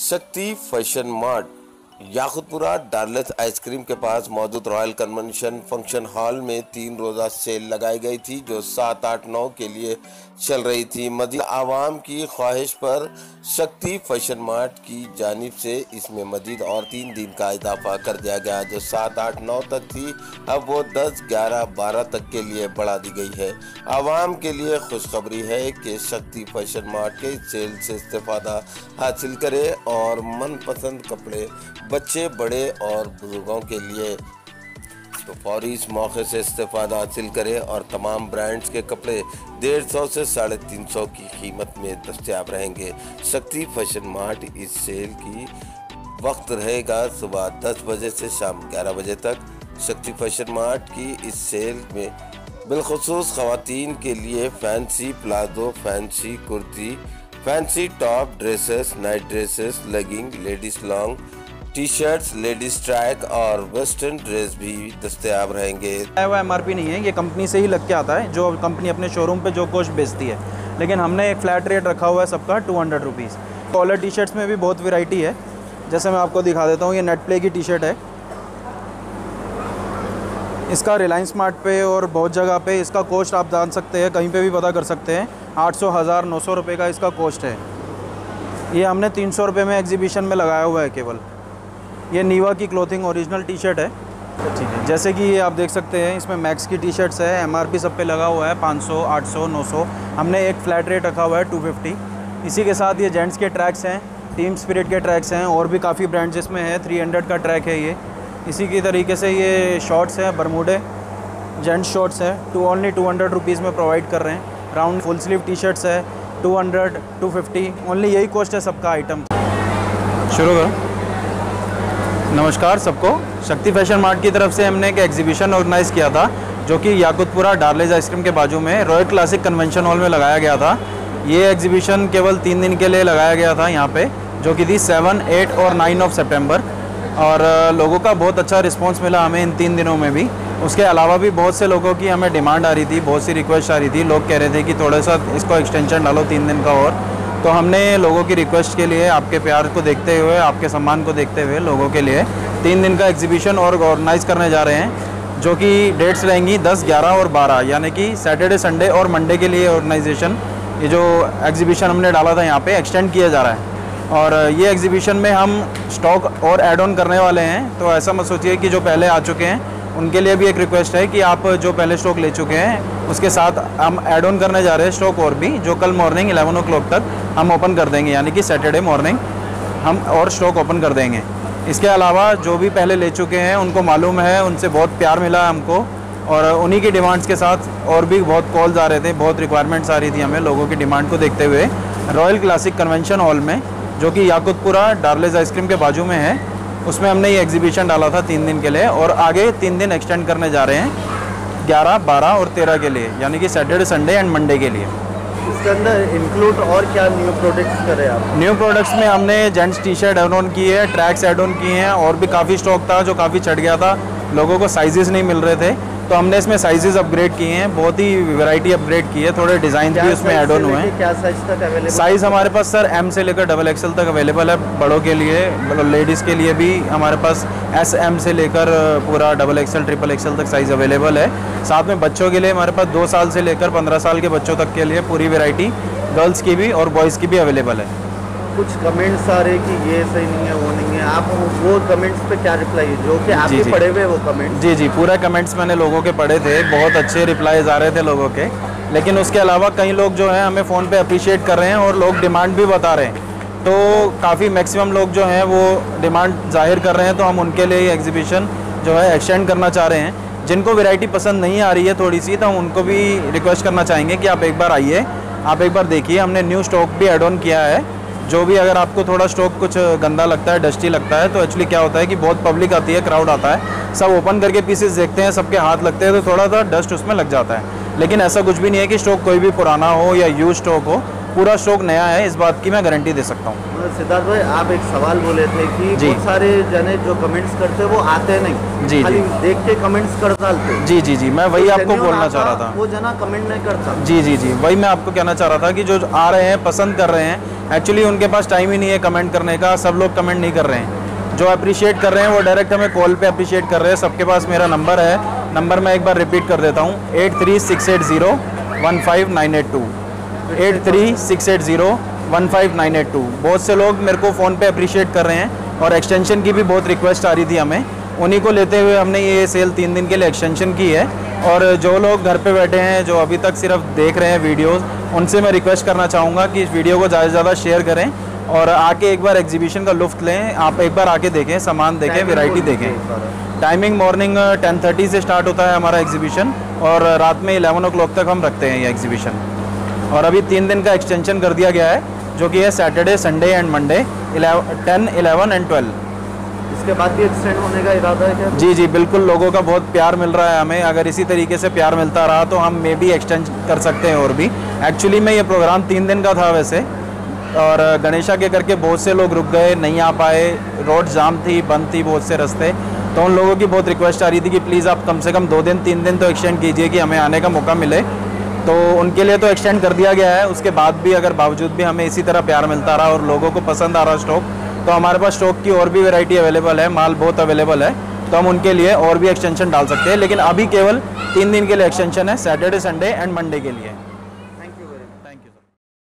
शक्ति fashion mart Yakutpura डार्लेस ice cream के पास मौजूद रॉयल कन्वेंशन फंक्शन हॉल में 3 रोज़ा सेल लगाई गई थी, जो 7, 8, 9 के लिए चल रही थी। मज़ीद आवाम की ख्वाहिश पर शक्ति फैशन मार्ट की जानिब से इसमें मज़ीद और 3 दिन का इजाफा कर दिया गया, जो 7, 8, 9 तक थी, अब वो 10, 11, 12 तक के लिए बढ़ा दी गई है। आवाम के लिए खुशखबरी है कि शक्ति फैशन मार्ट के सेल से इस्तेफादा हासिल करें और मनपसंद कपड़े बच्चे, बड़े और बुजुर्गों के लिए तो फौरी इस मौके से इस्तेफादा हासिल करें और तमाम ब्रांड्स के कपड़े 150 से 350 की कीमत में दस्तयाब रहेंगे। शक्ति फैशन मार्ट इस सेल की वक्त रहेगा सुबह 10 बजे से शाम 11 बजे तक। शक्ति फैशन मार्ट की इस सेल में बिलखुसूस ख़वातीन के लिए fancy palazzo, fancy kurti, fancy top, dresses, night dresses, legging, ladies long, T shirts, ladies track और वेस्टर्न ड्रेस भी दस्तयाब रहेंगे। वो MRP नहीं है, ये कंपनी से ही लग के आता है, जो कंपनी अपने शोरूम पे जो कॉस्ट बेचती है, लेकिन हमने एक फ्लैट रेट रखा हुआ है सबका 200 रुपीज़। कॉलर टी शर्ट्स में भी बहुत वैरायटी है, जैसे मैं आपको दिखा देता हूँ। ये नेट प्ले की टी शर्ट है, इसका रिलायंस स्मार्ट पे और बहुत जगह पे इसका कॉस्ट आप जान सकते हैं, कहीं पे भी पता कर सकते हैं। 800, 1000, 900 रुपये का इसका कॉस्ट है। ये हमने 300 रुपये में एग्जीबिशन में लगाया हुआ है केवल। ये नीवा की क्लोथिंग ओरिजिनल टी शर्ट है, ठीक है। जैसे कि ये आप देख सकते हैं, इसमें मैक्स की टी शर्ट्स है, MRP सब पे लगा हुआ है 500, 800, 900। हमने एक फ्लैट रेट रखा हुआ है 250। इसी के साथ ये जेंट्स के ट्रैक्स हैं, टीम स्पिरिट के ट्रैक्स हैं, और भी काफ़ी ब्रांड्स इसमें है। 300 का ट्रैक है ये। इसी की तरीके से ये शॉर्ट्स हैं, बरमूडे जेंट्स शॉर्ट्स हैं, ओनली 200 रुपीज़ में प्रोवाइड कर रहे हैं। Round full sleeve T shirts है 200, 250, ओनली यही कॉस्ट है सबका आइटम। शुरू करो। नमस्कार सबको। शक्ति फैशन मार्ट की तरफ से हमने एक एग्जीबिशन ऑर्गेनाइज़ किया था, जो कि याकुतपुरा डार्लेस आइसक्रीम के बाजू में रॉयल क्लासिक कन्वेंशन हॉल में लगाया गया था। ये एग्जीबिशन केवल 3 दिन के लिए लगाया गया था यहाँ पे, जो कि थी 7, 8 और 9 ऑफ सितंबर। और लोगों का बहुत अच्छा रिस्पांस मिला हमें इन 3 दिनों में भी। उसके अलावा भी बहुत से लोगों की हमें डिमांड आ रही थी, बहुत सी रिक्वेस्ट आ रही थी। लोग कह रहे थे कि थोड़ा सा इसको एक्सटेंशन डालो 3 दिन का और। तो हमने लोगों की रिक्वेस्ट के लिए, आपके प्यार को देखते हुए, आपके सम्मान को देखते हुए, लोगों के लिए 3 दिन का एग्जीबिशन और ऑर्गेनाइज़ करने जा रहे हैं, जो कि डेट्स रहेंगी 10, 11 और 12, यानी कि सैटरडे, संडे और मंडे के लिए ऑर्गेनाइजेशन। ये जो एग्जीबिशन हमने डाला था यहाँ पे एक्सटेंड किया जा रहा है। और ये एग्जीबिशन में हम स्टॉक और ऐड ऑन करने वाले हैं। तो ऐसा मत सोचिए कि जो पहले आ चुके हैं उनके लिए भी एक रिक्वेस्ट है कि आप जो पहले स्टॉक ले चुके हैं उसके साथ हम ऐड ऑन करने जा रहे हैं स्टॉक और भी, जो कल मॉर्निंग 11 o'clock तक हम ओपन कर देंगे, यानी कि सैटरडे मॉर्निंग हम और स्टॉक ओपन कर देंगे। इसके अलावा जो भी पहले ले चुके हैं उनको मालूम है, उनसे बहुत प्यार मिला हमको, और उन्हीं की डिमांड्स के साथ और भी बहुत कॉल्स आ रहे थे, बहुत रिक्वायरमेंट्स आ रही थी हमें लोगों की डिमांड को देखते हुए। रॉयल क्लासिक कन्वेंशन हॉल में, जो कि याकुतपुरा डार्लेस आइसक्रीम के बाजू में है, उसमें हमने ये एग्जीबिशन डाला था 3 दिन के लिए, और आगे 3 दिन एक्सटेंड करने जा रहे हैं 11, 12 और 13 के लिए, यानी कि सैटरडे, संडे एंड मंडे के लिए। इसके अंदर इंक्लूड और क्या न्यू प्रोडक्ट्स करें आप? न्यू प्रोडक्ट्स में हमने gents T shirt add on की है, ट्रैक्स ऐड ऑन किए हैं, और भी काफ़ी स्टॉक था जो काफ़ी चढ़ गया था, लोगों को साइजेस नहीं मिल रहे थे, तो हमने इसमें साइजेस अपग्रेड किए हैं, बहुत ही वैरायटी अपग्रेड की है, थोड़े डिज़ाइन भी उसमें ऐड ऑन हुए हैं। क्या साइज तक अवेलेबल? साइज़ हमारे पास सर M से लेकर XXL तक अवेलेबल है, बड़ों के लिए, लेडीज़ के लिए भी हमारे पास SM से लेकर पूरा XXL, XXL तक साइज़ अवेलेबल है। साथ में बच्चों के लिए हमारे पास 2 साल से लेकर 15 साल के बच्चों तक के लिए पूरी वैरायटी, गर्ल्स की भी और बॉयज़ की भी अवेलेबल है। कुछ कमेंट्स आ रहे कि ये सही नहीं है, वो नहीं है, आप वो कमेंट्स पे क्या रिप्लाई है जो कि आपके पढ़े हुए वो कमेंट्स? जी, पूरा कमेंट्स मैंने लोगों के पढ़े थे, बहुत अच्छे रिप्लाईज आ रहे थे लोगों के। लेकिन उसके अलावा कई लोग जो हैं हमें फ़ोन पे अप्रिशिएट कर रहे हैं और लोग डिमांड भी बता रहे हैं, तो काफ़ी मैक्सिमम लोग जो हैं वो डिमांड जाहिर कर रहे हैं, तो हम उनके लिए एग्जीबिशन जो है एक्सटेंड करना चाह रहे हैं। जिनको वैरायटी पसंद नहीं आ रही है थोड़ी सी, तो हम उनको भी रिक्वेस्ट करना चाहेंगे कि आप एक बार आइए, आप एक बार देखिए। हमने न्यू स्टॉक भी ऐड ऑन किया है, जो भी अगर आपको थोड़ा स्टॉक कुछ गंदा लगता है, डस्टी लगता है, तो एक्चुअली क्या होता है कि बहुत पब्लिक आती है, क्राउड आता है, सब ओपन करके पीसेस देखते हैं, सबके हाथ लगते हैं, तो थोड़ा सा डस्ट उसमें लग जाता है। लेकिन ऐसा कुछ भी नहीं है कि स्टॉक कोई भी पुराना हो या यूज स्टॉक हो, पूरा स्टॉक नया है, इस बात की मैं गारंटी दे सकता हूँ। सिद्धार्थ भाई, आप एक सवाल बोले थे कि जी। बहुत सारे जने जो कमेंट्स करते हैं वो आते नहीं, जी, खाली जी। देख के कमेंट्स कर डालते। जी, मैं वही आपको genuine बोलना आता, चाह रहा था। वो जना कमेंट नहीं करता। जी, वही मैं आपको कहना चाह रहा था कि जो आ रहे हैं, पसंद कर रहे हैं, एक्चुअली उनके पास टाइम ही नहीं है कमेंट करने का। सब लोग कमेंट नहीं कर रहे हैं, जो अप्रिशिएट कर रहे हैं वो डायरेक्ट हमें कॉल पे अप्रिशिएट कर रहे हैं। सबके पास मेरा नंबर है, नंबर मैं एक बार रिपीट कर देता हूँ, 8368015982, 8368015982। बहुत से लोग मेरे को फ़ोन पे अप्रिशिएट कर रहे हैं और एक्सटेंशन की भी बहुत रिक्वेस्ट आ रही थी हमें, उन्हीं को लेते हुए हमने ये सेल 3 दिन के लिए एक्सटेंशन की है। और जो लोग घर पे बैठे हैं, जो अभी तक सिर्फ देख रहे हैं वीडियोस, उनसे मैं रिक्वेस्ट करना चाहूँगा कि इस वीडियो को ज़्यादा से ज़्यादा शेयर करें और आके एक बार एग्जीबिशन का लुफ्त लें। आप एक बार आके देखें, सामान देखें, वैरायटी देखें। टाइमिंग मॉर्निंग 10:30 से स्टार्ट होता है हमारा एग्जीबिशन और रात में 11 o'clock तक हम रखते हैं ये एग्जीबिशन। और अभी 3 दिन का एक्सटेंशन कर दिया गया है, जो कि है Saturday, Sunday and Monday 10, 11 and 12। इसके बाद भी एक्सटेंड होने का इरादा है क्या? जी, बिल्कुल। लोगों का बहुत प्यार मिल रहा है हमें, अगर इसी तरीके से प्यार मिलता रहा तो हम मे भी एक्सटेंड कर सकते हैं और भी। एक्चुअली में ये प्रोग्राम 3 दिन का था वैसे, और गणेशा के करके बहुत से लोग रुक गए, नहीं आ पाए, रोड जाम थी, बंद थी बहुत से रास्ते, तो उन लोगों की बहुत रिक्वेस्ट आ रही थी कि प्लीज़ आप कम से कम 2 दिन 3 दिन तो एक्सटेंड कीजिए कि हमें आने का मौका मिले। तो उनके लिए तो एक्सटेंड कर दिया गया है। उसके बाद भी अगर बावजूद भी हमें इसी तरह प्यार मिलता रहा और लोगों को पसंद आ रहा स्टॉक, तो हमारे पास स्टॉक की और भी वैरायटी अवेलेबल है, माल बहुत अवेलेबल है, तो हम उनके लिए और भी एक्सटेंशन डाल सकते हैं। लेकिन अभी केवल 3 दिन के लिए एक्सटेंशन है, सैटरडे, संडे एंड मंडे के लिए।